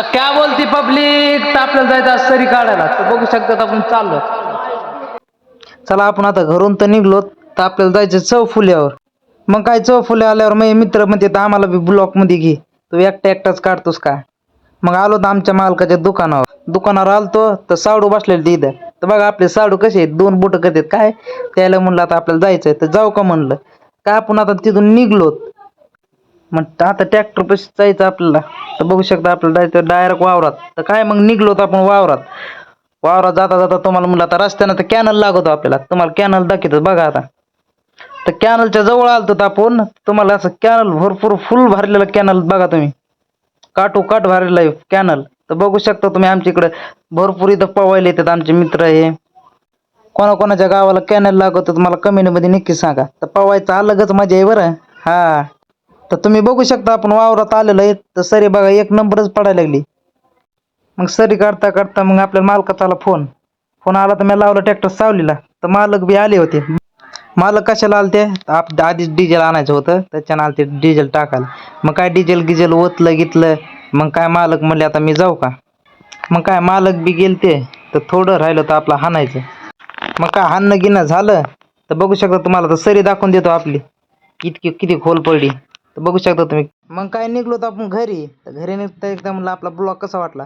क्या बोलती पब्लिक, तर आपल्याला जायचं आज सरी काढायला. तर बघू शकतात आपण चाललो. चला आपण आता घरून तर निघलो, तर आपल्याला जायचं चौफुल्यावर. मग काय चौफुले आल्यावर मग मित्र म्हणते तर आम्हाला बी ब्लॉक मध्ये घे, तू एकटा एकटाच काढतोस का. मग आलो तर आमच्या मालकाच्या दुकानावर आलतो तर साडू बसलेले तिथं. तर बघा आपले साडू कसे आहेत, दोन बोट करतात काय. त्याला म्हणलं आता आपल्याला जायचंय तर जाऊ का म्हणलं. काय आपण आता तिथून निघलो, मग आता ट्रॅक्टर पशी जायचं आपल्याला. तर बघू शकता आपल्याला जायचं डायरेक्ट वावरात. तर काय मग निघलो तर आपण वावरात जाता जाता तुम्हाला म्हणलं आता रस्त्यानं तर कॅनल लागतो आपल्याला. तुम्हाला कॅनल दाखवतो बघा आता. तर कॅनलच्या जवळ आलतो तर आपण, तुम्हाला असं कॅनल भरपूर फुल भरलेलं कॅनल बघा तुम्ही, काठ भरलेलं आहे कॅनल. तर बघू शकता तुम्ही आमच्या इकडे भरपूर इथं पवायला येतात आमचे मित्र. हे कोणाकोणाच्या गावाला कॅनल लागत मला कमेंटमध्ये नक्की सांगा. तर पवायचं अलगच मजा आहे बरं. हा, तर तुम्ही बघू शकता आपण वावरात आलेलो आहे. तर सरी बघा एक नंबरच पडायला लागली. मग सरी काढता काढता मग आपल्या मालकाचा आला फोन. आला तर मी लावला ट्रॅक्टर सावलीला. तर मालक बी आले होते. मालक कशाला आलते, आधीच डिझेल आणायचं होतं त्याच्यानं आलते डिझेल टाकायला. मग काय डिझेल गिझेल ओतलं घेतलं. मग काय मालक म्हणले आता मी जाऊ का. मग काय मालक बी गेलते. तर थोडं राहिलं तर आपलं हाणायचं. मग काय हाणं गिणं झालं. तर बघू शकता तुम्हाला तर सरी दाखवून देतो आपली किती खोल पडली. तर बघू शकता तुम्ही. मग काय निघलो तर आपण घरी. तर घरी निघता एकदम आपला ब्लॉग कसा वाटला.